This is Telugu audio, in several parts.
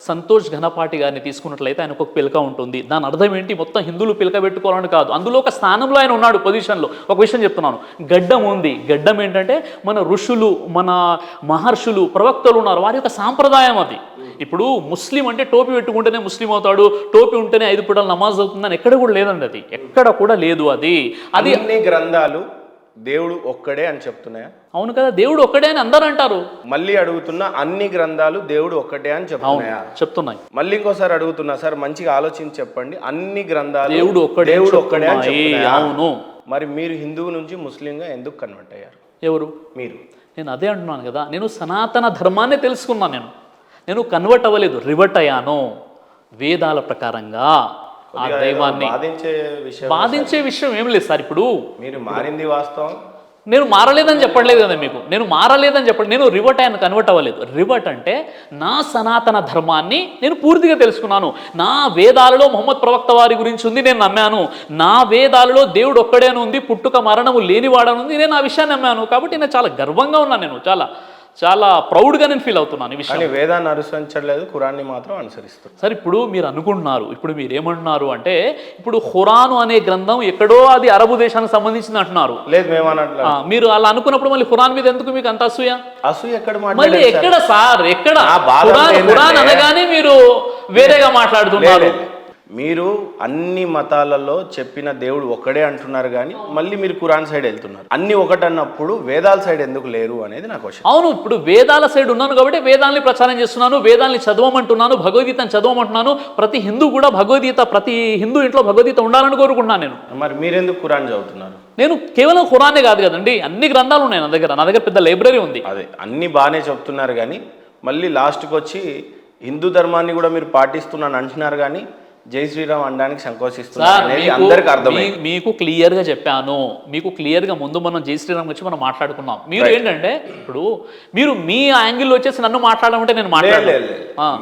సంతోష్ ఘనపాటి గారిని తీసుకున్నట్లయితే ఆయనకు ఒక పిలక ఉంటుంది. దాని అర్థం ఏంటి? మొత్తం హిందువులు పిలక పెట్టుకోవాలని కాదు, అందులో ఒక స్థానంలో ఆయన ఉన్నాడు, పొజిషన్లో. ఒక విషయం చెప్తున్నాను, గడ్డం ఉంది. గడ్డం ఏంటంటే మన ఋషులు, మన మహర్షులు, ప్రవక్తలు ఉన్నారు, వారి యొక్క సాంప్రదాయం అది. ఇప్పుడు ముస్లిం అంటే టోపీ పెట్టుకుంటేనే ముస్లిం అవుతాడు, టోపీ ఉంటేనే 5 పూటలు నమాజ్ అవుతుందని ఎక్కడ కూడా లేదండి, అది ఎక్కడ కూడా లేదు. అది అన్ని గ్రంథాలు దేవుడు ఒక్కడే అని చెప్తున్నాయా? అవును కదా, దేవుడు ఒక్కడే అని అందరూ అంటారు. మళ్ళీ అడుగుతున్నా, అన్ని గ్రంథాలు దేవుడు ఒక్కటే అని చెప్తున్నాయా? చెప్తున్నాయి. మళ్ళీ ఇంకోసారి అడుగుతున్నా సార్, మంచిగా ఆలోచించి చెప్పండి. అన్ని గ్రంథాలు దేవుడు ఒక్కడే అని చెప్తున్నాయా? అవును. మరి మీరు హిందువు నుంచి ముస్లింగా ఎందుకు కన్వర్ట్ అయ్యారు? ఎవరు? మీరు. నేను అదే అంటున్నాను కదా, నేను సనాతన ధర్మాన్ని తెలుసుకున్నాను. నేను కన్వర్ట్ అవ్వలేదు, రివర్ట్ అయ్యాను. వేదాల ప్రకారంగా ఆ దైవాన్ని బాధించే విషయం ఏం లేదు సార్. ఇప్పుడు మీరు మారింది వాస్తవం, నేను మారలేదని చెప్పట్లేదు కదా మీకు, నేను మారలేదని చెప్పండి, నేను రివర్ట్ అయ్యాను, కన్వర్ట్ అవ్వలేదు. రివర్ట్ అంటే నా సనాతన ధర్మాన్ని నేను పూర్తిగా తెలుసుకున్నాను. నా వేదాలలో మొహమ్మద్ ప్రవక్త వారి గురించి ఉంది, నేను నమ్మాను. నా వేదాలలో దేవుడు ఒక్కడే ఉంది, పుట్టుక మరణము లేనివాడని ఉంది, నేను ఆ విషయాన్ని నమ్మాను. కాబట్టి నేను చాలా గర్వంగా ఉన్నాను, నేను చాలా చాలా ప్రౌడ్గా నేను ఫీల్ అవుతున్నాను ఈ విషయం. వేదాన్ని అనుసరించట్లేదు, ఖురాన్ని మాత్రం అనుసరిస్తారు. సరే, ఇప్పుడు మీరు అనుకుంటున్నారు, ఇప్పుడు మీరు ఏమంటున్నారు అంటే, ఇప్పుడు ఖురాను అనే గ్రంథం ఎక్కడో అది అరబు దేశానికి సంబంధించింది అంటున్నారు. లేదు, మేము అన్నట్లు. మీరు అలా అనుకున్నప్పుడు మళ్ళీ ఖురాన్ మీద ఎందుకు మీకు అంత అసూయ? అసూయ ఎక్కడ? మళ్ళీ ఎక్కడ సార్, ఎక్కడ? ఖురాన్ అనగానే మీరు వేరేగా మాట్లాడుతున్నారు. మీరు అన్ని మతాలలో చెప్పిన దేవుడు ఒక్కడే అంటున్నారు, కానీ మళ్ళీ మీరు ఖురాన్ సైడ్ వెళ్తున్నారు. అన్ని ఒకటన్నప్పుడు వేదాల సైడ్ ఎందుకు లేరు అనేది నా క్వశ్చన్. అవును, ఇప్పుడు వేదాల సైడ్ ఉన్నాను కాబట్టి వేదాల్ని ప్రచారం చేస్తున్నాను, వేదాల్ని చదవమంటున్నాను, భగవద్గీతను చదవమంటున్నాను. ప్రతి హిందూ కూడా భగవద్గీత, ప్రతి హిందూ ఇంట్లో భగవద్గీత ఉండాలని కోరుకుంటున్నాను నేను. మరి మీరెందుకు ఖురాన్ చదువుతున్నారు? నేను కేవలం ఖురానే కాదు కదండి, అన్ని గ్రంథాలు ఉన్నాయి నా దగ్గర పెద్ద లైబ్రరీ ఉంది. అదే అన్ని బాగానే చెప్తున్నారు, కానీ మళ్ళీ లాస్ట్కి వచ్చి హిందూ ధర్మాన్ని కూడా మీరు పాటిస్తున్నాను అంటున్నారు, కానీ జై శ్రీరామ్ అనడానికి సంకోచిస్తున్నారు. అందరికి అర్థమైంది. మీకు క్లియర్గా చెప్పాను, మీకు క్లియర్గా ముందు మనం జై శ్రీరామ్ వచ్చి మనం మాట్లాడుకున్నాం. మీరు ఏంటంటే ఇప్పుడు మీరు మీ యాంగిల్ వచ్చేసి నన్ను మాట్లాడమంటే నేను మాట్లాడలేదు.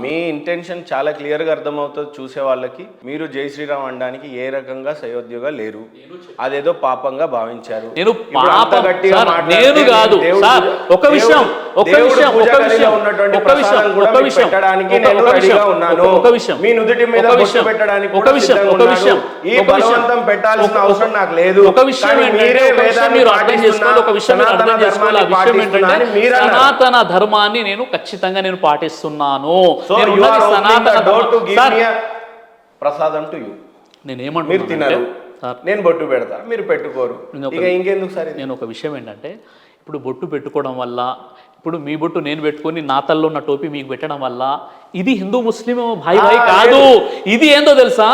మీ ఇంటెన్షన్ చాలా క్లియర్గా అర్థమవుతుంది చూసే వాళ్ళకి. మీరు జై శ్రీరామ్ అనడానికి ఏ రకంగా సయోధ్యగా లేరు, అదేదో పాపంగా భావించారు. నేను కాదు సార్, ఒక విషయం మీ నుదుటి మీద ఒక విషయం పెట్టాల్సిన అవసరం నాకు లేదు. ఒక విషయం మీరు అర్థం చేసుకోవాలి, ఒక విషయం సనాతన ధర్మాన్ని నేను ఖచ్చితంగా నేను పాటిస్తున్నాను. ప్రసాదం టు యూ. నేనేమంటున్నా, మీరు తినరు, నేను బొట్టు పెడతా, మీరు పెట్టుకోరు, ఇంకెందుకు సరే. నేను ఒక విషయం ఏంటంటే, ఇప్పుడు బొట్టు పెట్టుకోవడం వల్ల, ఇప్పుడు మీ బొట్టు నేను పెట్టుకొని నా తల్లో ఉన్న టోపీ మీకు పెట్టడం వల్ల ఇది హిందూ ముస్లిం భాయ్ కాదు. ఇది ఏందో తెలుసా,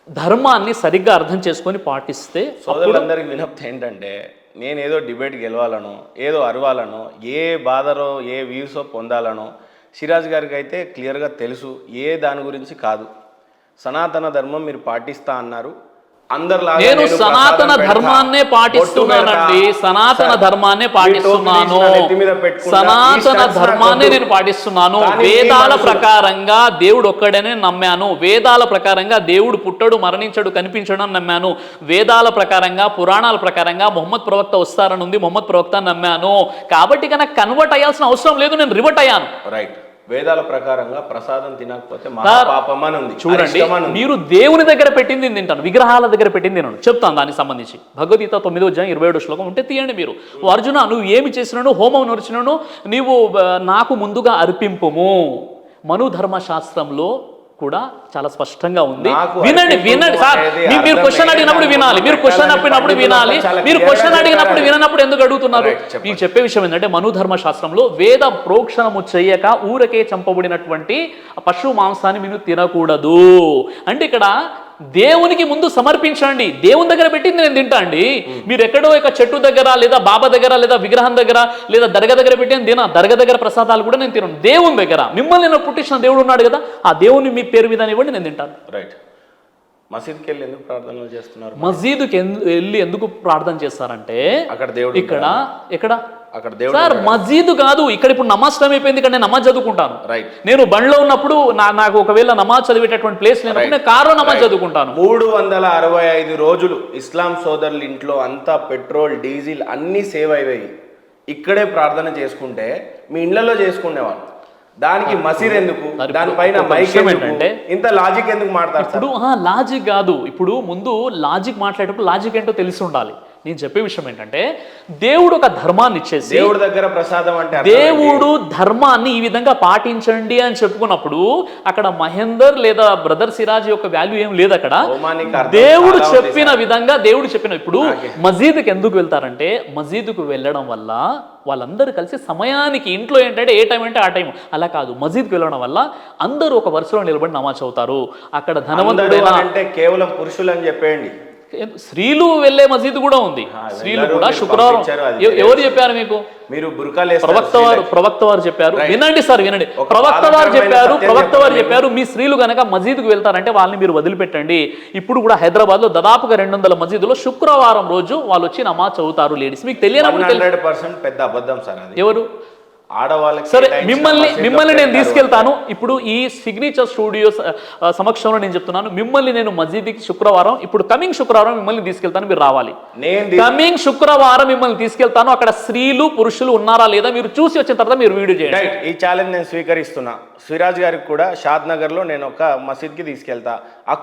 ధర్మాన్ని సరిగ్గా అర్థం చేసుకొని పాటిస్తే. సోదరులందరికీ వినప్తి ఏంటంటే, నేనేదో డిబేట్ గెలవాలనో, ఏదో అరవాలనో, ఏ బాధరో ఏ వ్యూసో పొందాలనో సిరాజ్ గారికి అయితే క్లియర్గా తెలుసు. ఏ దాని గురించి కాదు, సనాతన ధర్మం మీరు పాటిస్తా అన్నారు. నేను సనాతన ధర్మాన్నే పాటిస్తున్నానండి, సనాతన ధర్మాన్నే పాటిస్తున్నాను, సనాతన ధర్మాన్నే నేను పాటిస్తున్నాను. వేదాల ప్రకారంగా దేవుడు ఒక్కడనే నమ్మాను. వేదాల ప్రకారంగా దేవుడు పుట్టడు, మరణించడు, కనిపించడు అని నమ్మాను. వేదాల ప్రకారంగా, పురాణాల ప్రకారంగా మొహమ్మద్ ప్రవక్త వస్తారని ఉంది, మొహమ్మద్ ప్రవక్త నమ్మాను. కాబట్టి కనుక కన్వర్ట్ అయ్యాల్సిన అవసరం లేదు, నేను రివర్ట్ అయ్యాను. రైట్. వేదాల ప్రకారంగా ప్రసాదం తినకపోతే పాపం అని ఉంది. చూడండి, మీరు దేవుని దగ్గర పెట్టింది తింటాను, విగ్రహాల దగ్గర పెట్టింది తినను. చెప్తాను దానికి సంబంధించి. భగవద్గీత 9వ అధ్యాయం 27వ శ్లోకం ఉంటే తీయండి మీరు. అర్జున, నువ్వు ఏమి చేసినాను, హోమం నడిచినాను, నీవు నాకు ముందుగా అర్పింపుము. మను ధర్మశాస్త్రంలో కూడా చాలా స్పష్టంగా ఉంది. వినండి సార్, మీరు క్వశ్చన్ అడిగినప్పుడు వినాలి, మీరు క్వశ్చన్ అప్పినప్పుడు వినాలి, మీరు క్వశ్చన్ అడిగినప్పుడు విననప్పుడు ఎందుకు అడుగుతున్నారు? మీకు చెప్పే విషయం ఏంటంటే, మను ధర్మశాస్త్రంలో వేద ప్రోక్షణము చెయ్యక ఊరకే చంపబడినటువంటి పశు మాంసాన్ని మీరు తినకూడదు అంటే, ఇక్కడ దేవునికి ముందు సమర్పించండి. దేవుని దగ్గర పెట్టింది నేను తింటా అండి. మీరు ఎక్కడో ఒక చెట్టు దగ్గర, లేదా బాబా దగ్గర, లేదా విగ్రహం దగ్గర, లేదా దర్గా దగ్గర పెట్టిన తిన. దర్గా దగ్గర ప్రసాదాలు కూడా నేను తినను. దేవుని దగ్గర, మిమ్మల్ని నేను పుట్టించిన దేవుడు ఉన్నాడు కదా, ఆ దేవుని మీ పేరు మీద ఇవ్వండి, నేను తింటాను. రైట్. మసీద్కి వెళ్ళి ఎందుకు ప్రార్థనలు చేస్తున్నారు? మసీదుకి వెళ్ళి ఎందుకు ప్రార్థన చేస్తారంటే, అక్కడ దేవుడు ఎక్కడ అక్కడ దేవుడు సార్ మస్జీద్ కాదు. ఇక్కడ ఇప్పుడు నమాజ్ టైం అయిపోయింది, ఇక్కడ నేను నమాజ్ చదువుకుంటాను. రైట్. నేను బండ్లో ఉన్నప్పుడు నాకు ఒకవేళ నమాజ్ చదివేటటువంటి ప్లేస్ లేనప్పుడు నేను కారులో నమాజ్ చదువుకుంటాను. 365 రోజులు ఇస్లాం సోదరుల ఇంట్లో అంతా పెట్రోల్, డీజిల్ అన్నీ సేవ్ అయ్యాయి. ఇక్కడే ప్రార్థన చేసుకుంటే మీ ఇళ్లలో చేసుకునేవాళ్ళు. దానికి మసీద్ ఎందుకు, సార్, దానిపైన ఒక మైక్ విషయం ఎందుకు, ఏంటంటే, ఇంత లాజిక్ ఎందుకు మాట్లాడతారు? ఇప్పుడు లాజిక్ కాదు, ఇప్పుడు ముందు లాజిక్ మాట్లాడేటప్పుడు లాజిక్ ఏంటో తెలిసి ఉండాలి. నేను చెప్పే విషయం ఏంటంటే, దేవుడు ఒక ధర్మాన్ని ఇచ్చేసి, దేవుడి దగ్గర ప్రసాదం అంటే అర్థం దేవుడు ధర్మాన్ని ఈ విధంగా పాటించండి అని చెప్పుకున్నప్పుడు అక్కడ మహేందర్ లేదా బ్రదర్ సిరాజ్ యొక్క వాల్యూ ఏం లేదు అక్కడ. హోమానికి అర్థం దేవుడు చాలా ఉంది చెప్పిన సార్. విధంగా దేవుడు చెప్పిన, ఇప్పుడు మసీదుకి ఎందుకు వెళ్తారంటే, మసీదుకు వెళ్ళడం వల్ల వాళ్ళందరూ కలిసి సమయానికి, ఇంట్లో ఏంటంటే ఏ టైం అంటే ఆ టైం, అలా కాదు, మసీద్కి వెళ్ళడం వల్ల అందరూ ఒక వరుసలో నిలబడి నమాజ్ చదువుతారు. అక్కడ ధనవంతుడు అంటే కేవలం పురుషులు అని చెప్పేయండి. స్త్రీలు వెళ్ళే మసీదు కూడా ఉంది. స్త్రీలు కూడా శుక్రవారం, ఎవరు చెప్పారు మీకు? మీరు బుర్కాలు ప్రవక్త వారు చెప్పారు. వినండి సార్, వినండి. ప్రవక్త వారు చెప్పారు మీ స్త్రీలు గనక మసీదుకు వెళ్తారంటే వాళ్ళని మీరు వదిలిపెట్టండి. ఇప్పుడు కూడా హైదరాబాద్ లో దాదాపుగా 200 మసీదులో శుక్రవారం రోజు వాళ్ళు వచ్చి నమాజ్ చదువుతారు లేడీస్. మీకు తెలియనప్పుడు 100% పెద్ద అబద్ధం సార్ అది. ఎవరు? ఆడవాళ్ళకి సరే, మిమ్మల్ని నేను తీసుకెళ్తాను. ఇప్పుడు ఈ సిగ్నేచర్ స్టూడియోస్ సమక్షంలో నేను చెప్తున్నాను, మిమ్మల్ని నేను మసీదుకి శుక్రవారం, ఇప్పుడు కమింగ్ శుక్రవారం మిమ్మల్ని తీసుకెళ్తాను, మీరు రావాలి. కమింగ్ శుక్రవారం మిమ్మల్ని తీసుకెళ్తాను. అక్కడ స్త్రీలు పురుషులు ఉన్నారా లేదా మీరు చూసి వచ్చిన తర్వాత మీరు వీడియో చేయండి. ఈ ఛాలెంజ్ నేను స్వీకరిస్తున్నా. సిరాజ్ గారికి కూడా షాద్ నగర్ లో నేను ఒక మసీద్కి తీసుకెళ్తా.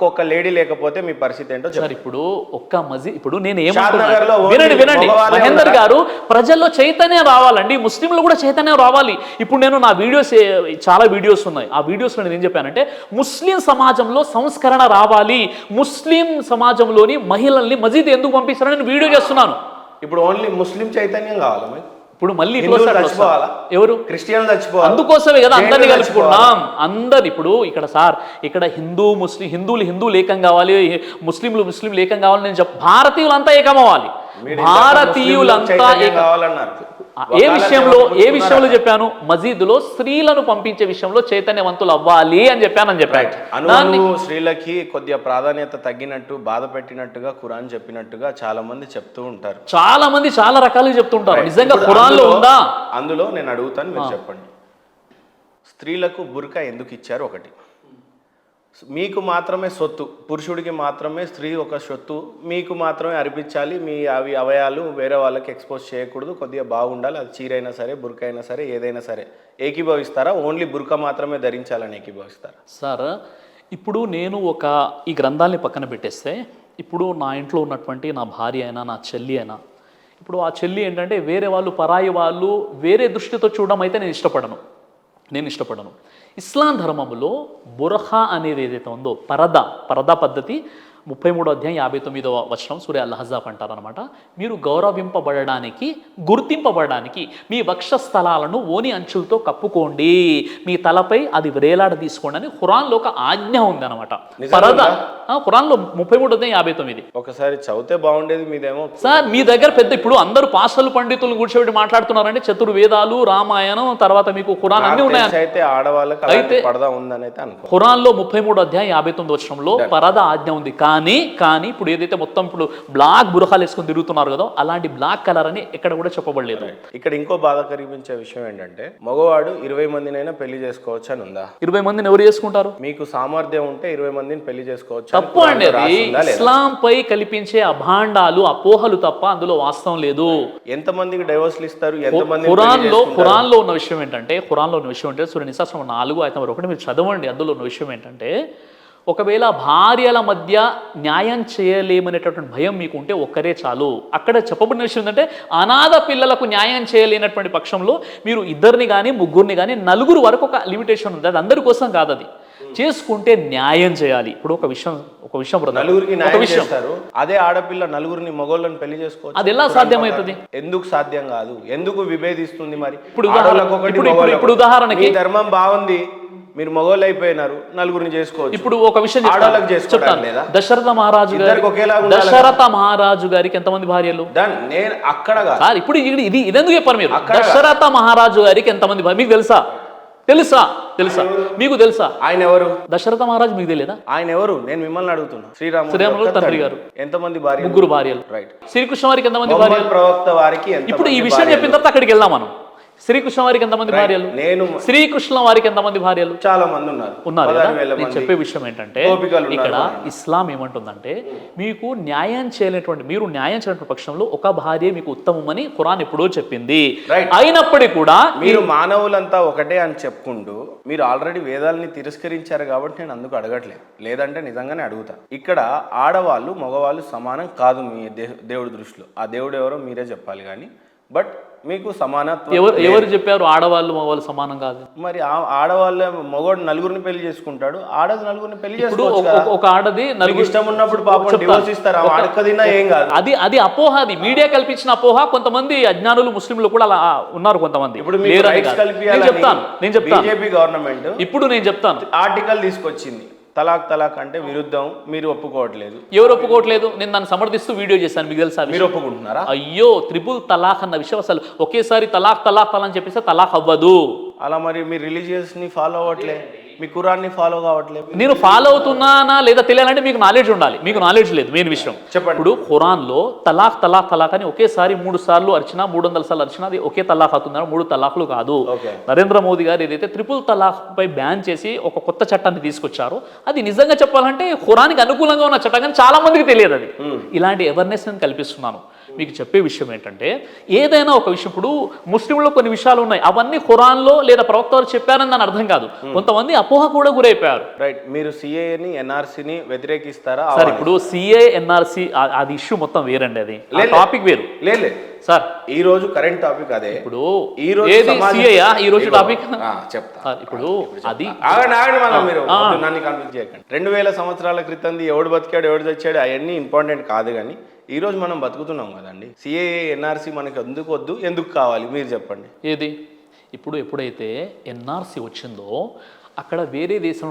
ఒక్క లేడీ లేకపోతే మీ పరిస్థితి ఏంటో సార్. ఇప్పుడు ఒక్క మసీద్, ఇప్పుడు నేను ఏమంటున్నా, వినండి మహేందర్ గారు, ప్రజల్లో చైతన్యం రావాలండి, ముస్లింలు కూడా చైతన్యం రావాలి. ఇప్పుడు నేను నా వీడియోస్, చాలా వీడియోస్ ఉన్నాయి, ఆ వీడియోస్లో నేను ఏం చెప్పానంటే, ముస్లిం సమాజంలో సంస్కరణ రావాలి, ముస్లిం సమాజంలోని మహిళల్ని మసీద్ ఎందుకు పంపిస్తారని నేను వీడియో చేస్తున్నాను. ఇప్పుడు ఓన్లీ ముస్లిం చైతన్యం కావాలి. ఇప్పుడు మళ్ళీ ఎవరు? క్రిస్టియన్ చచ్చిపోవాలి. అందుకోసమే కదా అందరినీ కలుపుకున్నాం. అందరు ఇప్పుడు ఇక్కడ సార్, ఇక్కడ హిందువులు ఏకం కావాలి, ముస్లింలు ఏకం కావాలని నేను భారతీయులంతా ఏకం అవ్వాలి. భారతీయులంతా కావాలన్నారు. ఏ విషయంలో చెప్పాను? మసీదులో స్త్రీలను పంపించే విషయంలో చైతన్యవంతులు అవ్వాలి అని చెప్పాను. స్త్రీలకి కొద్దిగా ప్రాధాన్యత తగ్గినట్టు, బాధ పెట్టినట్టుగా ఖురాన్ చెప్పినట్టుగా చాలా మంది చెప్తూ ఉంటారు. చాలా మంది చాలా రకాలుగా చెప్తుంటారు. నిజంగా ఖురాన్ లో ఉందా? అందులో నేను అడుగుతాను, మీరు చెప్పండి. స్త్రీలకు బుర్కా ఎందుకు ఇచ్చారు? ఒకటి, మీకు మాత్రమే సొత్తు, పురుషుడికి మాత్రమే స్త్రీ ఒక సొత్తు, మీకు మాత్రమే అర్పించాలి, మీ అవయాలు వేరే వాళ్ళకి ఎక్స్పోజ్ చేయకూడదు, కొద్దిగా బాగుండాలి, అది చీర అయినా సరే, బుర్కా అయినా సరే, ఏదైనా సరే. ఏకీభవిస్తారా? ఓన్లీ బుర్కా మాత్రమే ధరించాలని ఏకీభవిస్తారా? సార్, ఇప్పుడు నేను ఈ గ్రంథాలని పక్కన పెట్టేస్తే, ఇప్పుడు నా ఇంట్లో ఉన్నటువంటి నా భార్య అయినా, నా చెల్లి అయినా, ఇప్పుడు ఆ చెల్లి ఏంటంటే వేరే వాళ్ళు, పరాయి వాళ్ళు వేరే దృష్టితో చూడడం అయితే నేను ఇష్టపడను. ఇస్లాం ధర్మంలో బుర్ఖా అనేది ఏదైతే ఉందో, పరదా పద్ధతి 33వ అధ్యాయం 59వ వచనం సూర అల్-అహ్జాబ్ అంటారనమాట. మీరు గౌరవింపబడడానికి, గుర్తింపబడడానికి మీ వక్షస్థలాలను ఓని అంచులతో కప్పుకోండి, మీ తలపై అది వేలాడ తీసుకోండి అని ఖురాన్లో ఒక ఆజ్ఞ ఉంది అనమాట. పరదా ఖురాన్లో 33వ అధ్యాయం 59. ఒకసారి చదివితే బాగుండేది. మీదేమో సార్, మీ దగ్గర పెద్ద, ఇప్పుడు అందరూ పాస్టర్లు పండితులు కూర్చోబెట్టి మాట్లాడుతున్నారంటే చతుర్వేదాలు, రామాయణం, తర్వాత మీకు ఖురాన్ అన్ని ఉన్నాయి. అయితే ఆడవాళ్ళకి పరదా ఉందని అయితే అనుకో. ఖురాన్లో 33వ అధ్యాయం 59వ వచనంలో పరదా ఆజ్ఞ ఉంది. కానీ ఇప్పుడు ఏదైతే మొత్తం ఇప్పుడు బ్లాక్ బురఖాలు వేసుకొని తిరుగుతున్నారు కదా, అలాంటి బ్లాక్ కలర్ అని ఎక్కడ కూడా చెప్పబడలేదు. ఇక్కడ ఇంకో బాధ కలిగించే విషయం ఏంటంటే, మగవాడు 20 మందినైనా పెళ్లి చేసుకోవచ్చు అని ఉందా? 20 మందిని ఎవరు చేసుకుంటారు? మీకు సామర్థ్యం ఉంటే 20 మందిని పెళ్లి చేసుకోవచ్చు. తప్పు అండి అది. ఇస్లాం పై కల్పించే అభాండాలు, అపోహలు తప్ప అందులో వాస్తవం లేదు. ఎంతమందికి డైవర్స్లు ఇస్తారు? ఎంతమంది? ఖురాన్లో ఉన్న విషయం ఏంటంటే, సూర నిసా 4:1 మీరు చదవండి. అందులో ఉన్న విషయం ఏంటంటే, ఒకవేళ భార్యల మధ్య న్యాయం చేయలేమనేటటువంటి భయం మీకు ఉంటే ఒక్కరే చాలు. అక్కడ చెప్పబడిన విషయం ఏంటంటే, అనాథ పిల్లలకు న్యాయం చేయలేనటువంటి పక్షంలో మీరు 2 కానీ 3 కానీ 4 వరకు ఒక లిమిటేషన్ ఉంది. అది అందరి కోసం కాదు, అది చేసుకుంటే న్యాయం చేయాలి. ఇప్పుడు ఒక విషయం నలుగురికి న్యాయం చేస్తారు. అదే ఆడపిల్ల 4 మగోళ్ళని పెళ్లి చేసుకోవచ్చు. అది ఎలా సాధ్యమవుతుంది? ఎందుకు సాధ్యం కాదు? ఎందుకు విభేదిస్తుంది? మరి ఇప్పుడు ఉదాహరణకి ధర్మం బాగుంది, మీరు మగోళ్ళు అయిపోయినారు, 4 చేసుకోవచ్చు. ఇప్పుడు ఒక విషయం చెప్తాను. దశరథ మహారాజు గారికి ఎంతమంది భార్యలు? నేను అక్కడ ఇప్పుడు ఇది ఎందుకు చెప్పారు మీరు? దశరథ మహారాజు గారికి ఎంతమంది భార్య? మీకు తెలుసా? మీకు తెలుసా? ఆయన ఎవరు? దశరథ మహారాజు మీకు తెలియదా? ఆయన ఎవరు? నేను మిమ్మల్ని అడుగుతున్నా. శ్రీరాములు తండ్రి గారు ఎంతమంది భార్య? 3 భార్యలు. రైట్. శ్రీకృష్ణ వారికి ఎంతమంది భార్యలు? ప్రవక్త వారికి. ఇప్పుడు ఈ విషయం చెప్పిన తర్వాత అక్కడికి వెళ్దాం మనం. శ్రీకృష్ణ వారికి ఎంతమంది భార్యలు? నేను శ్రీకృష్ణ వారికి ఎంతమంది భార్యలు? చాలా మంది ఉన్నారు. కదా? 16,000 నేను చెప్పే విషయం ఏంటంటే ఇక్కడ ఇస్లాం ఏమంటుందంటే మీకు న్యాయం చేయలేటువంటి పక్షంలో ఒక భార్య మీకు ఉత్తమమని ఖురాన్ ఎప్పుడో చెప్పింది. అయినప్పటికీ కూడా మీరు మానవులంతా ఒకటే అని చెప్పుకుంటూ మీరు ఆల్రెడీ వేదాలని తిరస్కరించారు కాబట్టి నేను అందుకు అడగట్లేదు, లేదంటే నిజంగానే అడుగుతా. ఇక్కడ ఆడవాళ్ళు మగవాళ్ళు సమానం కాదు మీ దేవుడి దృష్టిలో. ఆ దేవుడు ఎవరో మీరే చెప్పాలి కానీ, బట్ మీకు సమానత్వం ఎవరు చెప్పారు ఆడవాళ్ళు మగవాళ్ళు సమానం కాదు? మరి ఆడవాళ్ళ మగవాడు నలుగురిని పెళ్లి చేసుకుంటాడు, ఆడది నలుగురిని పెళ్లి చేసుకోవచ్చు. ఒక ఆడది నలుగురు ఇష్టం ఉన్నప్పుడు పాపం డివోర్స్ ఇస్తారు, అడకదినా ఏం కాదు. అది అపోహ, అది మీడియా కల్పించిన అపోహ. కొంతమంది అజ్ఞానులు ముస్లింలు కూడా అలా ఉన్నారు కొంతమంది. ఇప్పుడు నేను చెప్తాను బీజేపీ గవర్నమెంట్ ఇప్పుడు నేను చెప్తాను ఆర్టికల్ తీసుకొచ్చింది తలాక్ అంటే విరుద్ధం, మీరు ఒప్పుకోవట్లేదు. ఎవరు ఒప్పుకోవట్లేదు? నేను దాన్ని సమర్థిస్తూ వీడియో చేశాను, మీకు తెలుసా? మీరు ఒప్పుకుంటున్నారా? అయ్యో, త్రిపుల్ తలాక్ అన్న విషయం అసలు ఒకేసారి తలాక్ అని చెప్పేస్తే తలాక్ అవ్వదు. అలా మరి మీరు రిలీజియస్ ని ఫాలో అవ్వట్లే, మీ ఖురాన్ని ఫాలో కావట్లేదు. నేను ఫాలో అవుతున్నానా లేదా తెలియాలంటే మీకు నాలెడ్జ్ ఉండాలి. మీకు నాలెడ్జ్ లేదు, మెయిన్ విషయం. చెప్పండి. ఇప్పుడు ఖురాన్లో తలాక్ అని ఒకేసారి 3 సార్లు అర్చినా 300 సార్లు అర్చినా అది ఒకే తలాక్ అవుతుందా? 3 తలాక్లు కాదు. నరేంద్ర మోదీ గారు ఏదైతే ట్రిపుల్ తలాక్ పై బ్యాన్ చేసి ఒక కొత్త చట్టాన్ని తీసుకొచ్చారో అది నిజంగా చెప్పాలంటే ఖురాన్కి అనుకూలంగా ఉన్న చట్టం, కానీ చాలా మందికి తెలియదు అది. ఇలాంటి అవేర్నెస్ నేను కల్పిస్తున్నాను. మీకు చెప్పే విషయం ఏంటంటే ఏదైనా ఒక విషయం, ఇప్పుడు ముస్లింలో కొన్ని విషయాలు ఉన్నాయి, అవన్నీ ఖురాన్లో లేదా ప్రవక్త వారు చెప్పారని దాని అర్థం కాదు. కొంతమంది అపోహ కూడా గురైపోయారు. రైట్. మీరు సిఏని ఎన్ఆర్సీని వ్యతిరేకిస్తారా? సార్ ఇప్పుడు సిఏ ఎన్ఆర్సీ అది ఇష్యూ మొత్తం వేరండి, అది టాపిక్ వేరు. లేదు సార్, ఈ రోజు కరెంట్ టాపిక్ అదే. ఇప్పుడు ఈ రోజు టాపిక్ చెప్తా. ఇప్పుడు అది మీరు నన్ను కన్ఫ్యూజ్ చేయకండి. 2000 సంవత్సరాల క్రితం ఎవడు బతికాడు ఎవడు చచ్చాడు అవన్నీ ఇంపార్టెంట్ కాదు, కానీ ఈ రోజు మనం బతుకుతున్నాం కదండి. సిఏఏ ఎన్ఆర్సీ మనకి ఎందుకు వద్దు, ఎందుకు కావాలి మీరు చెప్పండి. ఏది ఇప్పుడు ఎప్పుడైతే ఎన్ఆర్సీ వచ్చిందో అక్కడ వేరే దేశం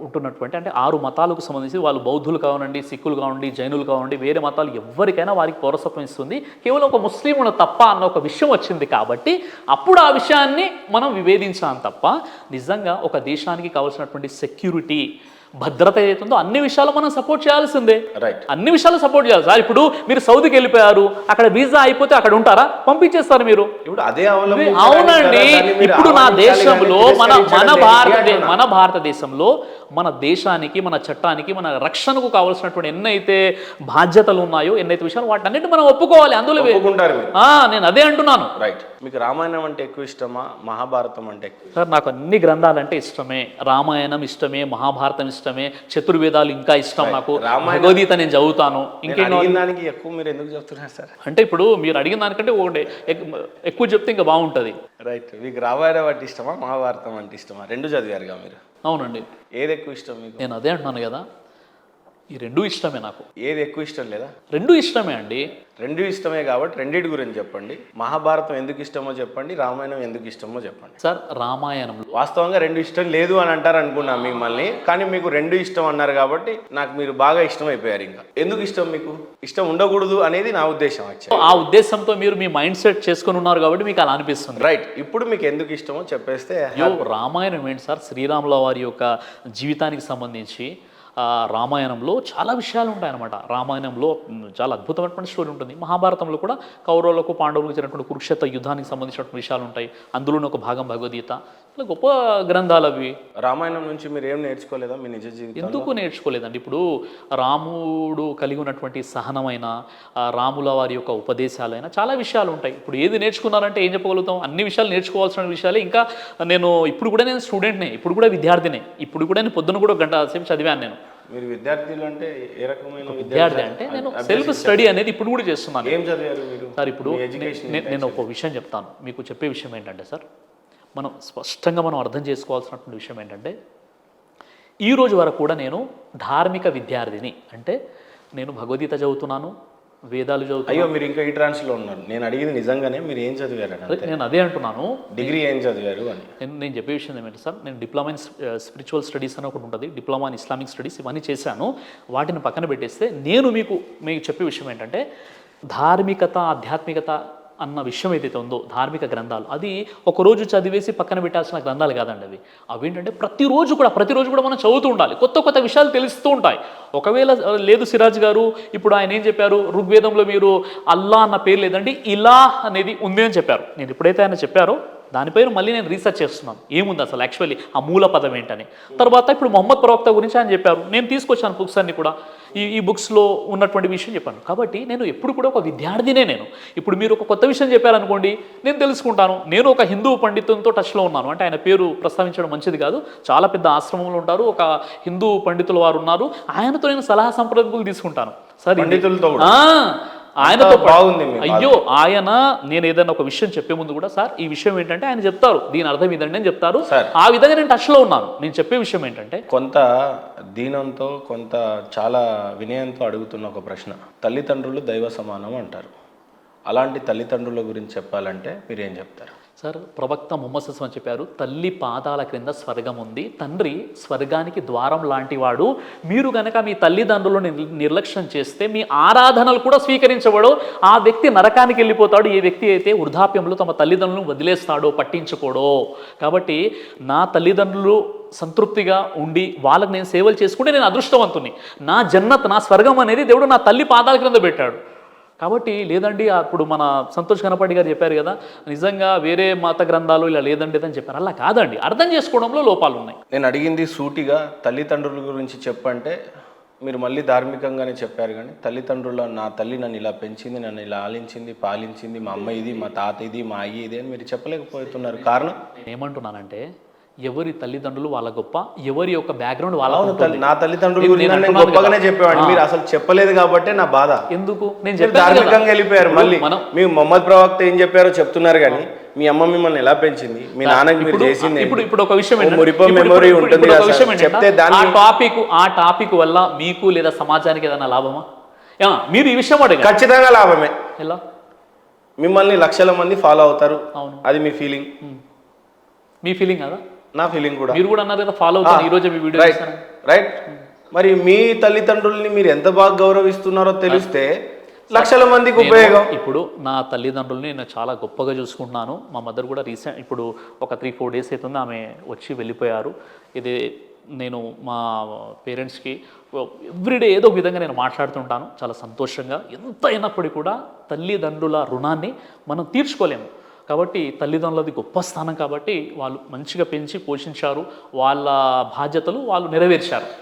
ఉంటున్నటువంటి అంటే 6 మతాలకు సంబంధించి వాళ్ళు బౌద్ధులు కావనండి, సిక్కులు కావండి, జైనులు కావండి, వేరే మతాలు ఎవరికైనా వారికి పౌరసత్వం ఇస్తుంది, కేవలం ఒక ముస్లింను తప్ప అన్న ఒక విషయం వచ్చింది. కాబట్టి అప్పుడు ఆ విషయాన్ని మనం విభేదించాం తప్ప నిజంగా ఒక దేశానికి కావాల్సినటువంటి సెక్యూరిటీ భద్రత ఏదైతుందో అన్ని విషయాలు మనం సపోర్ట్ చేయాల్సిందే. రైట్. అన్ని విషయాలు సపోర్ట్ చేయాలి సార్. ఇప్పుడు మీరు సౌదీకి వెళ్ళిపోయారు, అక్కడ వీసా అయిపోతే అక్కడ ఉంటారా? పంపించేస్తారు మీరు. ఇప్పుడు అదే అవునండి. ఇప్పుడు నా దేశంలో మన భారతదేశంలో మన దేశానికి, మన చట్టానికి, మన రక్షణకు కావాల్సినటువంటి ఎన్నైతే బాధ్యతలు ఉన్నాయో, ఎన్నైతే విషయాలు వాటన్నిటి మనం ఒప్పుకోవాలి. అందులో నేను అదే అంటున్నాను. రైట్. మీకు రామాయణం అంటే ఎక్కువ ఇష్టమా, మహాభారతం అంటే ఎక్కువ? సార్ నాకు అన్ని గ్రంథాలంటే ఇష్టమే. రామాయణం ఇష్టమే, మహాభారతం ఇష్టమే, చతుర్వేదాలు ఇంకా ఇష్టం నాకు, భగవద్గీత నేను చదువుతాను. ఇంకేదానికి ఎక్కువ మీరు ఎందుకు చెప్తున్నారు సార్? అంటే ఇప్పుడు మీరు అడిగిన దానికంటే ఒకటి ఎక్కువ చెప్తే ఇంకా బాగుంటుంది. రైట్. మీకు రామాయణం అంటే ఇష్టమా, మహాభారతం అంటే ఇష్టమా? 2 చదివారుగా మీరు. అవునండి. ఏది ఎక్కువ ఇష్టం మీకు? నేను అదే అంటున్నాను కదా, ఈ 2 ఇష్టమే నాకు. ఏది ఎక్కువ ఇష్టం లేదా? 2 ఇష్టమే అండి. 2 ఇష్టమే కాబట్టి రెండింటి గురించి చెప్పండి. మహాభారతం ఎందుకు ఇష్టమో చెప్పండి, రామాయణం ఎందుకు ఇష్టమో చెప్పండి. సార్ రామాయణంలో వాస్తవంగా 2 ఇష్టం లేదు అని అంటారు అనుకున్నా మిమ్మల్ని, కానీ మీకు 2 ఇష్టం అన్నారు కాబట్టి నాకు మీరు బాగా ఇష్టం అయిపోయారు. ఇంకా ఎందుకు ఇష్టం? మీకు ఇష్టం ఉండకూడదు అనేది నా ఉద్దేశం. ఆ ఉద్దేశంతో మీరు మీ మైండ్ సెట్ చేసుకుని ఉన్నారు కాబట్టి మీకు అలా అనిపిస్తుంది. రైట్. ఇప్పుడు మీకు ఎందుకు ఇష్టమో చెప్పేస్తే. రామాయణం ఏంటి సార్, శ్రీరాముల వారి యొక్క జీవితానికి సంబంధించి రామాయణంలో చాలా విషయాలు ఉంటాయన్నమాట. రామాయణంలో చాలా అద్భుతమైనటువంటి స్టోరీ ఉంటుంది. మహాభారతంలో కూడా కౌరవులకు పాండవులకు జరిగినటువంటి కురుక్షేత్ర యుద్ధానికి సంబంధించినటువంటి విషయాలు ఉంటాయి. అందులోనే ఒక భాగం భగవద్గీత. ఇలా గొప్ప గ్రంథాలు అవి. రామాయణం నుంచి మీరు ఏం నేర్చుకోలేదా మీ నిజ జీవితంలో? ఎందుకు నేర్చుకోలేదండి. ఇప్పుడు రాముడు కలిగి ఉన్నటువంటి సహనమైన, రాముల వారి యొక్క ఉపదేశాలైనా చాలా విషయాలు ఉంటాయి. ఇప్పుడు ఏది నేర్చుకున్నారంటే ఏం చెప్పగలుగుతాం? అన్ని విషయాలు నేర్చుకోవాల్సిన విషయాలే. ఇంకా ఇప్పుడు కూడా నేను స్టూడెంట్నే, ఇప్పుడు కూడా విద్యార్థినే. ఇప్పుడు కూడా నేను పొద్దున కూడా 1 గంట సేపు చదివాను నేను. మీరు విద్యార్థులు అంటే ఏ రకమైన విద్యార్థి అంటే నేను సెల్ఫ్ స్టడీ అనేది ఇప్పుడు కూడా చేస్తున్నాను. ఏం చదివారు మీరు? సార్ ఇప్పుడు నేను ఒక విషయం చెప్తాను. మీకు చెప్పే విషయం ఏంటంటే సార్, మనం స్పష్టంగా మనం అర్థం చేసుకోవాల్సినటువంటి విషయం ఏంటంటే, ఈ రోజు వరకు కూడా నేను ధార్మిక విద్యార్థిని. అంటే నేను భగవద్గీత చదువుతున్నాను, వేదాలు చదువుతాను. అయ్యో, మీరు ఇంకా ఈ ట్రాన్స్లో ఉన్నారు. నేను అడిగింది నిజంగానే మీరు ఏం చదివారు? నేను అదే అంటున్నాను, డిగ్రీ ఏం చదివారు అని. నేను చెప్పే విషయం ఏమంటే సార్, నేను డిప్లొమా ఇన్ స్పిరిచువల్ స్టడీస్ అని ఒకటి ఉంటుంది, డిప్లొమా ఇన్ ఇస్లామిక్ స్టడీస్, ఇవన్నీ చేశాను. వాటిని పక్కన పెట్టేస్తే నేను మీకు చెప్పే విషయం ఏంటంటే, ధార్మికత, ఆధ్యాత్మికత అన్న విషయం ఏదైతే ఉందో ధార్మిక గ్రంథాలు, అది ఒకరోజు చదివేసి పక్కన పెట్టాల్సిన గ్రంథాలు కాదండి అవి. అవి ఏంటంటే ప్రతిరోజు కూడా మనం చదువుతూ ఉండాలి, కొత్త విషయాలు తెలుస్తూ ఉంటాయి. ఒకవేళ లేదు సిరాజ్ గారు ఇప్పుడు ఆయన ఏం చెప్పారు, ఋగ్వేదంలో మీరు అల్లా అన్న పేరు లేదండి ఇలా అనేది ఉంది అని చెప్పారు. నేను ఎప్పుడైతే ఆయన చెప్పారో దానిపైన మళ్ళీ నేను రీసెర్చ్ చేస్తున్నాను ఏముంది అసలు యాక్చువల్లీ ఆ మూల పదం ఏంటని. తర్వాత ఇప్పుడు మొహమ్మద్ ప్రవక్త గురించి ఆయన చెప్పారు, నేను తీసుకొచ్చాను బుక్స్ అన్ని కూడా, ఈ బుక్స్లో ఉన్నటువంటి విషయం చెప్పాను. కాబట్టి నేను ఎప్పుడు కూడా ఒక విద్యార్థినే. నేను ఇప్పుడు మీరు ఒక కొత్త విషయం చెప్పారనుకోండి, నేను తెలుసుకుంటాను. నేను ఒక హిందూ పండితునితో టచ్లో ఉన్నాను, అంటే ఆయన పేరు ప్రస్తావించడం మంచిది కాదు, చాలా పెద్ద ఆశ్రమంలో ఉంటారు, ఒక హిందూ పండితుల వారు ఉన్నారు, ఆయనతో నేను సలహా సంప్రదింపులు తీసుకుంటాను. సరే పండితులతో ఆయనతో బాగుంది. అయ్యో ఆయన నేను ఏదైనా ఒక విషయం చెప్పే ముందు కూడా సార్ ఈ విషయం ఏంటంటే ఆయన చెప్తారు, దీని అర్థం ఇదండి అని చెప్తారు. ఆ విధంగా నేను టచ్లో ఉన్నాను. నేను చెప్పే విషయం ఏంటంటే కొంత దీనంతో కొంత చాలా వినయంతో అడుగుతున్న ఒక ప్రశ్న, తల్లిదండ్రులు దైవ సమానం అంటారు. అలాంటి తల్లిదండ్రుల గురించి చెప్పాలంటే మీరు ఏం చెప్తారు? సార్ ప్రవక్త ముహమ్మద్ సల్లం అని చెప్పారు, తల్లి పాదాల క్రింద స్వర్గం ఉంది, తండ్రి స్వర్గానికి ద్వారం లాంటివాడు. మీరు కనుక మీ తల్లిదండ్రులను నిర్లక్ష్యం చేస్తే మీ ఆరాధనలు కూడా స్వీకరించబడో, ఆ వ్యక్తి నరకానికి వెళ్ళిపోతాడు. ఏ వ్యక్తి అయితే వృద్ధాప్యంలో తమ తల్లిదండ్రులను వదిలేస్తాడో, పట్టించుకోడో. కాబట్టి నా తల్లిదండ్రులు సంతృప్తిగా ఉండి వాళ్ళకి నేను సేవలు చేసుకుంటే నేను అదృష్టవంతుని. నా జన్నత్, నా స్వర్గం అనేది దేవుడు నా తల్లి పాదాల క్రింద పెట్టాడు. కాబట్టి లేదండి అప్పుడు మన సంతోష్ కనపడి గారు చెప్పారు కదా, నిజంగా వేరే మత గ్రంథాలు ఇలా లేదండి అని చెప్పారు. అలా కాదండి, అర్థం చేసుకోవడంలో లోపాలు ఉన్నాయి. నేను అడిగింది సూటిగా తల్లిదండ్రుల గురించి చెప్పంటే మీరు మళ్ళీ ధార్మికంగానే చెప్పారు, కానీ తల్లిదండ్రుల నా తల్లి నన్ను ఇలా పెంచింది, నన్ను ఇలా ఆలించింది, పాలించింది, మా అమ్మ ఇది, మా తాత ఇది, మా అయ్యి ఇది అని మీరు చెప్పలేకపోతున్నారు. కారణం నేను ఏమంటున్నానంటే ఎవరి తల్లిదండ్రులు వాళ్ళ గొప్ప, ఎవరి యొక్క బ్యాక్గ్రౌండ్ వాళ్ళ. నా తల్లిదండ్రుల గురించి నేను గొప్పగానే చెప్పేవాడిని, మీరు అసలు చెప్పలేదు కాబట్టి నా బాధ. ఎందుకు నేను ధార్మికంగా వెళ్ళిపోయారు. మళ్ళీ మీ మొహమ్మద్ ప్రవక్త ఏం చెప్పారో చెప్తున్నారు, కానీ మీ అమ్మ మిమ్మల్ని ఎలా పెంచింది, మీ నాన్నకి మీరు చేసింది. ఇప్పుడు ఒక విషయం మెమొరీ ఉంటుంది చెప్తే ఆ టాపిక్ వల్ల మీకు లేదా సమాజానికి ఏదైనా లాభమా? మీరు ఈ విషయం అడిగారు, ఖచ్చితంగా లాభమే. ఎలా? మిమ్మల్ని లక్షల మంది ఫాలో అవుతారు, అది మీ ఫీలింగ్. మీ ఫీలింగ్ కదా, నా ఫీలింగ్ కూడా. మీరు కూడా అన్నారు కదా ఫాలో అవుతారు, ఈ రోజు మీ వీడియో రైట్. మరి మీ తల్లిదండ్రుల్ని మీరు ఎంత బాగా గౌరవిస్తున్నారో తెలిస్తే లక్షల మందికి ఉపయోగం. ఇప్పుడు నా తల్లిదండ్రుల్ని నేను చాలా గొప్పగా చూసుకుంటున్నాను. మా మదర్ కూడా ఇప్పుడు ఒక 3-4 డేస్ అవుతుంది ఆమె వచ్చి వెళ్ళిపోయారు. ఇది నేను మా పేరెంట్స్కి ఎవ్రీడే ఏదో ఒక విధంగా నేను మాట్లాడుతుంటాను, చాలా సంతోషంగా. ఎంత అయినప్పటికీ కూడా తల్లిదండ్రుల రుణాన్ని మనం తీర్చుకోలేము. కాబట్టి తల్లిదండ్రులది గొప్ప స్థానం, కాబట్టి వాళ్ళు మంచిగా పెంచి పోషించారు, వాళ్ళ బాధ్యతలు వాళ్ళు నెరవేర్చారు.